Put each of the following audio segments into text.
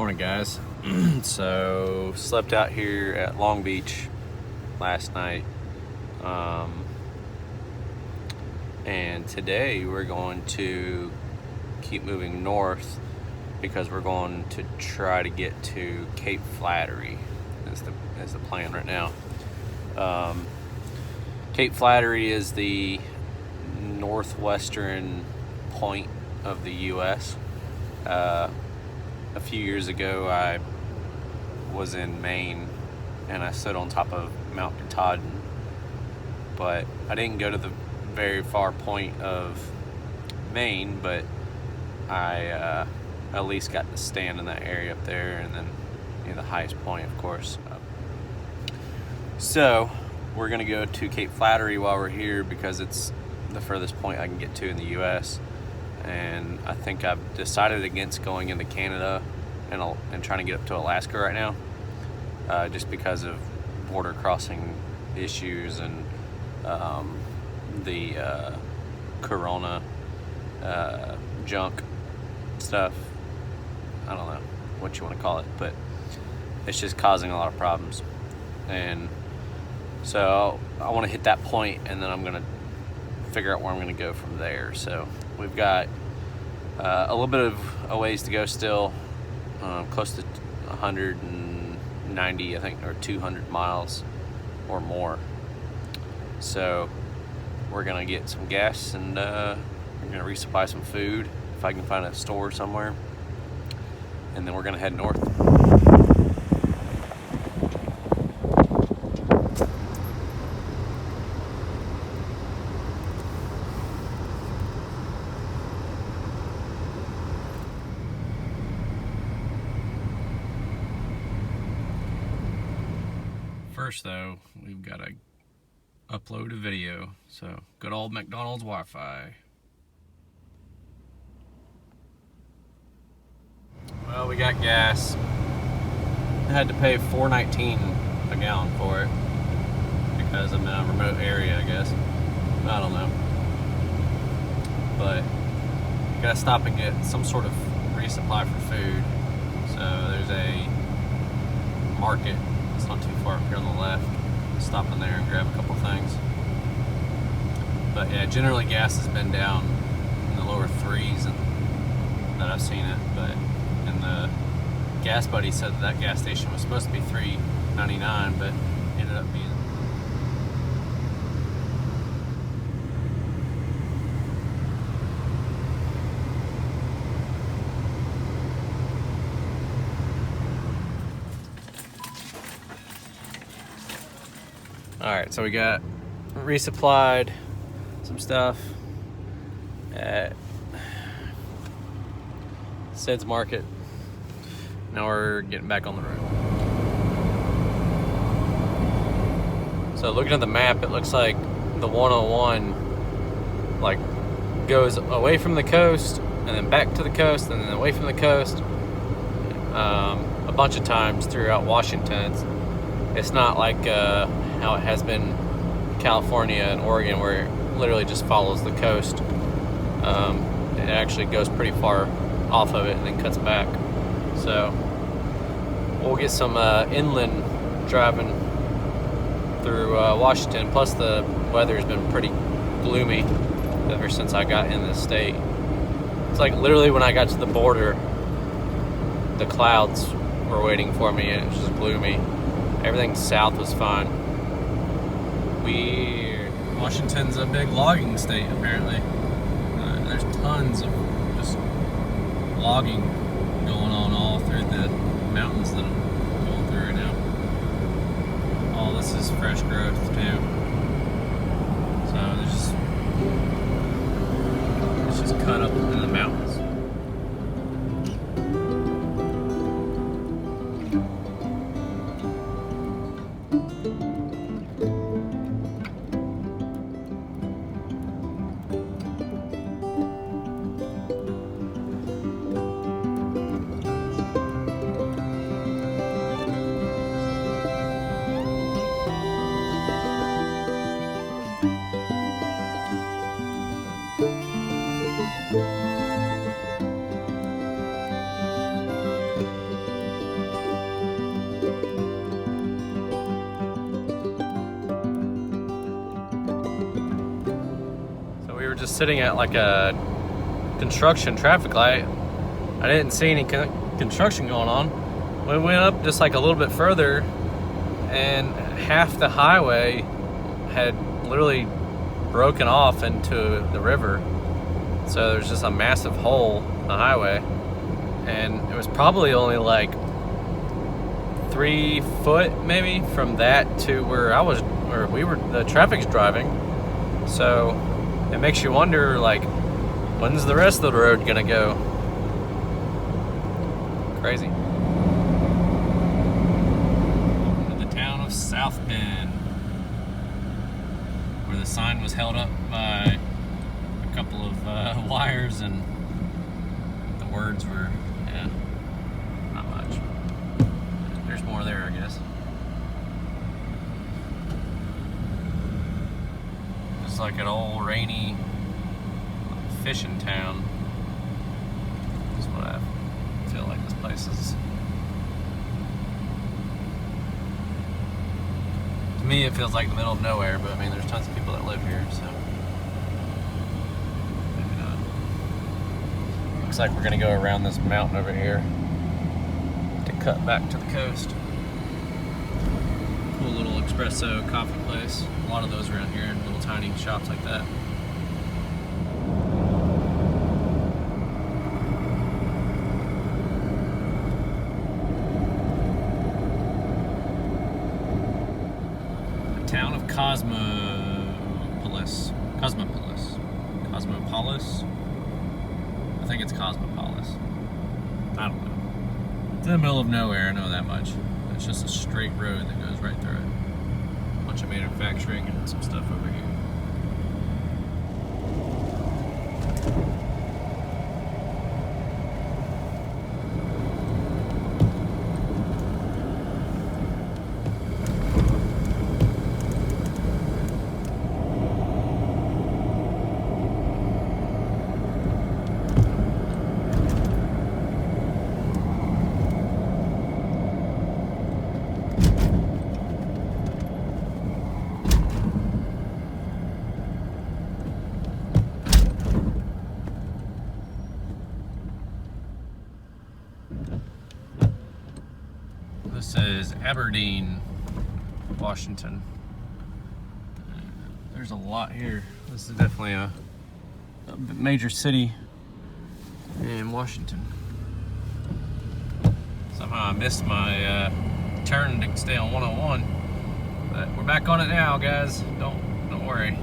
Morning, guys. So slept out here at Long Beach last night, and today we're going to keep moving north because we're going to try to get to Cape Flattery. Is the plan right now. Cape Flattery is the northwestern point of the U.S. A few years ago, I was in Maine and I stood on top of Mount Katahdin, but I didn't go to the very far point of Maine, but I at least got to stand in that area up there, and then the highest point, of course. So we're gonna go to Cape Flattery while we're here because it's the furthest point I can get to in the U.S. And I think I've decided against going into Canada and trying to get up to Alaska right now, just because of border crossing issues and the corona junk stuff. I don't know what you want to call it, but it's just causing a lot of problems. And so I want to hit that point, and then I'm going to figure out where I'm going to go from there. So we've got a little bit of a ways to go still, close to 190, I think, or 200 miles or more. So we're going to get some gas, and we're going to resupply some food if I can find a store somewhere, and then we're going to head north. First, though, we've got to upload a video, so good old McDonald's Wi-Fi. Well, we got gas. I had to pay $4.19 a gallon for it because I'm in a remote area, I guess. I don't know. But you gotta stop and get some sort of resupply for food. So there's a market. It's not too far up here on the left. Stop in there and grab a couple things. But yeah, generally gas has been down in the lower threes and that I've seen it. But and the gas buddy said that gas station was supposed to be $3.99, but ended up being Alright, so we got resupplied some stuff at Sid's Market. Now we're getting back on the road. So looking at the map, it looks like the 101 like goes away from the coast and then back to the coast and then away from the coast a bunch of times throughout Washington. It's not like how it has been in California and Oregon, where it literally just follows the coast. It actually goes pretty far off of it and then cuts back. So we'll get some inland driving through Washington. Plus the weather's been pretty gloomy ever since I got in this state. It's like literally when I got to the border, the clouds were waiting for me and it was just gloomy. Everything south was fine. Washington's a big logging state, apparently. There's tons of just logging going on all through the mountains that I'm going through right now. All this is fresh growth, too. So it's just cut up in the mountains. were just sitting at like a construction traffic light. I didn't see any construction going on. We went up just like a little bit further, and half the highway had literally broken off into the river. So there's just a massive hole in the highway, and it was probably only like 3 foot maybe from that to where the traffic's driving. So it makes you wonder, like, when's the rest of the road gonna go? Crazy. Welcome to the town of South Bend, where the sign was held up by a couple of wires, and the words were, not much. There's more there, I guess. It's like an old rainy fishing town. That's what I feel like this place is. To me, it feels like the middle of nowhere, but I mean, there's tons of people that live here, so maybe not. Looks like we're gonna go around this mountain over here to cut back to the coast. Cool little espresso coffee place. A lot of those around here in little tiny shops like that. The town of Cosmopolis. I think it's Cosmopolis. I don't know. It's in the middle of nowhere, I know that much. It's just a straight road that goes right through it. A bunch of manufacturing and some stuff over here. This is Aberdeen, Washington. There's a lot here. This is definitely a major city in Washington. Somehow I missed my turn to stay on 101, but we're back on it now, guys. Don't worry,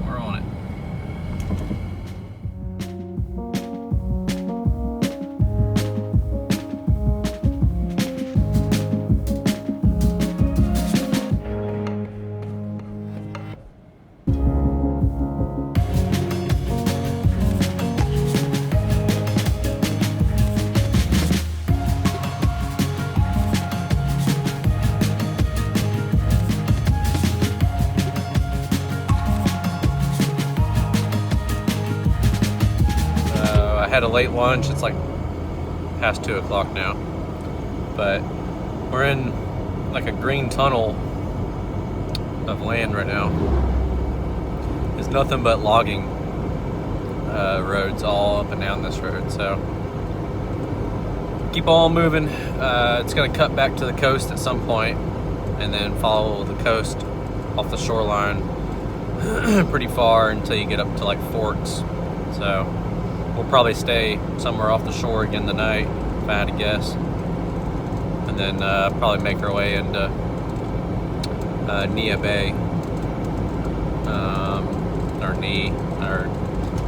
we're on it. I had a late lunch. It's like past 2 o'clock now, but we're in like a green tunnel of land right now. There's nothing but logging roads all up and down this road, so keep on moving. It's going to cut back to the coast at some point and then follow the coast off the shoreline pretty far until you get up to like Forks. So we'll probably stay somewhere off the shore again tonight, if I had to guess. And then probably make our way into Nia Bay. Or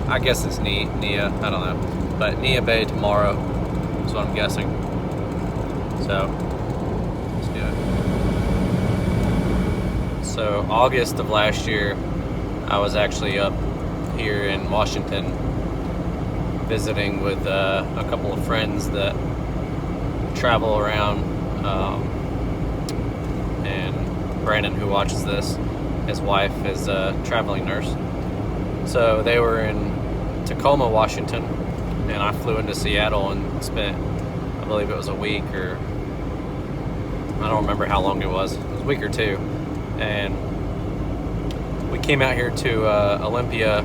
I guess it's Nia, I don't know. But Nia Bay tomorrow is what I'm guessing. So, let's do it. So, August of last year, I was actually up here in Washington visiting with a couple of friends that travel around, and Brandon, who watches this, his wife is a traveling nurse. So they were in Tacoma, Washington, and I flew into Seattle and spent, I believe it was a week, or I don't remember how long it was. It was a week or two. And we came out here to Olympia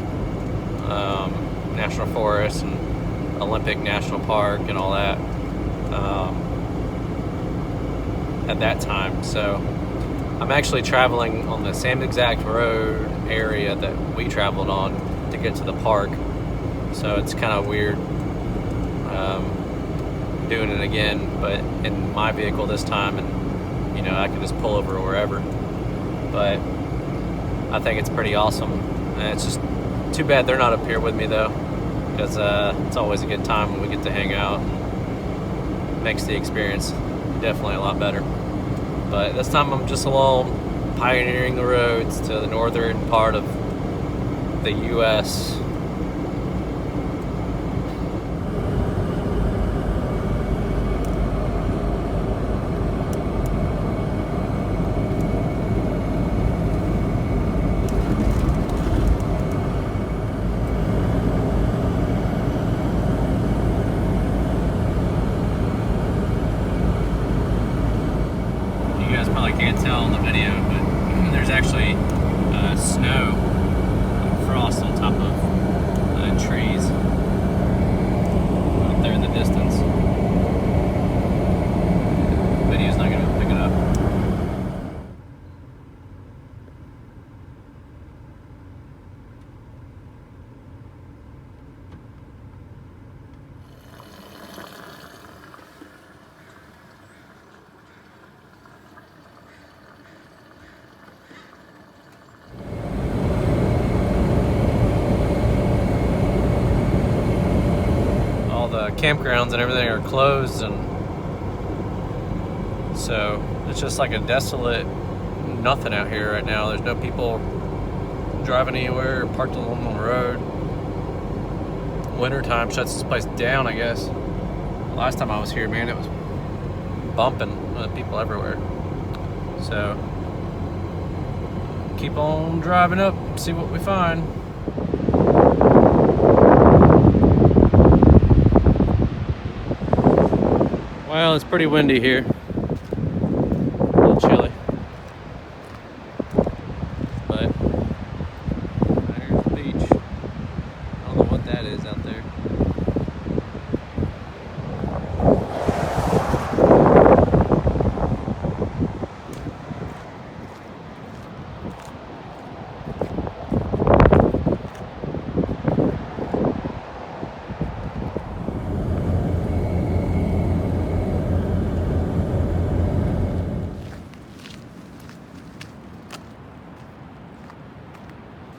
national forest and Olympic National Park and all that at that time. So I'm actually traveling on the same exact road area that we traveled on to get to the park. So it's kind of weird doing it again, but in my vehicle this time, and you know, I can just pull over wherever. But I think it's pretty awesome, and it's just too bad they're not up here with me though, because it's always a good time when we get to hang out. It makes the experience definitely a lot better. But this time I'm just alone, pioneering the roads to the northern part of the U.S. Can't tell in the video, but there's actually snow and frost on top of trees up there in the distance. The video's not going to pick it up. Campgrounds and everything are closed, and so it's just like a desolate nothing out here right now. There's no people driving anywhere, parked along the road. Wintertime shuts this place down, I guess. Last time I was here, man, it was bumping, people everywhere. So keep on driving up, see what we find. Well, it's pretty windy here. A little chilly. But there's the beach. I don't know what that is out there.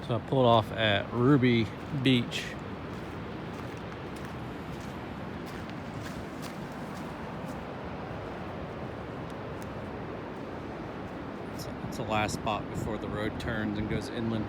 So I pulled off at Ruby Beach. It's the last spot before the road turns and goes inland.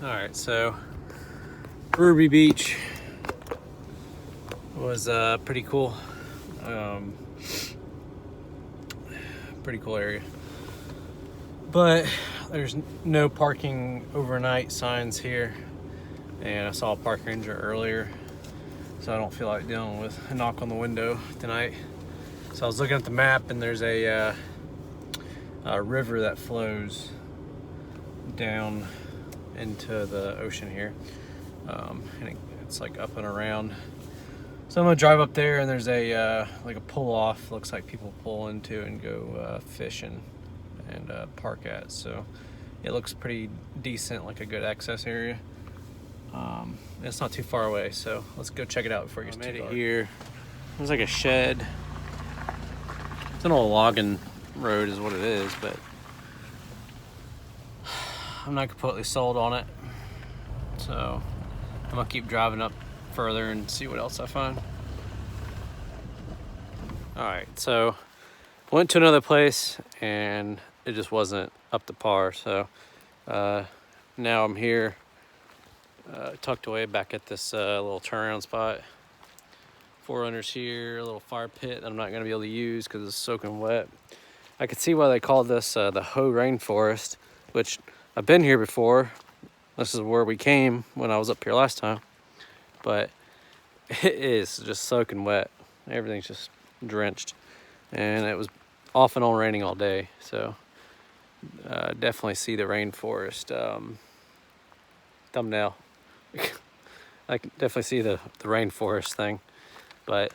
Alright, so Ruby Beach was pretty cool. Pretty cool area. But there's no parking overnight signs here. And I saw a park ranger earlier, so I don't feel like dealing with a knock on the window tonight. So I was looking at the map, and there's a river that flows down into the ocean here, and it's like up and around. So I'm gonna drive up there, and there's a like a pull off, looks like people pull into and go fishing and park at. So it looks pretty decent, like a good access area. It's not too far away, so let's go check it out before it gets too dark. Here there's like a shed. It's an old logging road is what it is, but I'm not completely sold on it. So I'm gonna keep driving up further and see what else I find. All right, so went to another place and it just wasn't up to par. So now I'm here, tucked away back at this little turnaround spot. 4Runners here, a little fire pit that I'm not gonna be able to use because it's soaking wet. I could see why they call this the Hoh Rain forest, which I've been here before. This is where we came when I was up here last time, but it is just soaking wet. Everything's just drenched, and it was off and on raining all day. So definitely see the rainforest thumbnail. I can definitely see the rainforest thing, but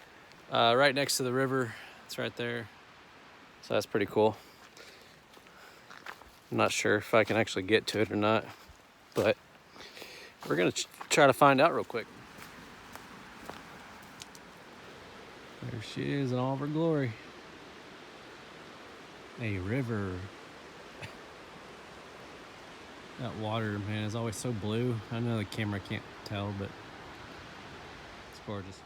right next to the river, it's right there. So that's pretty cool. I'm not sure if I can actually get to it or not, but we're gonna try to find out real quick. There she is in all of her glory. A river. That water, man, is always so blue. I know the camera can't tell, but it's gorgeous.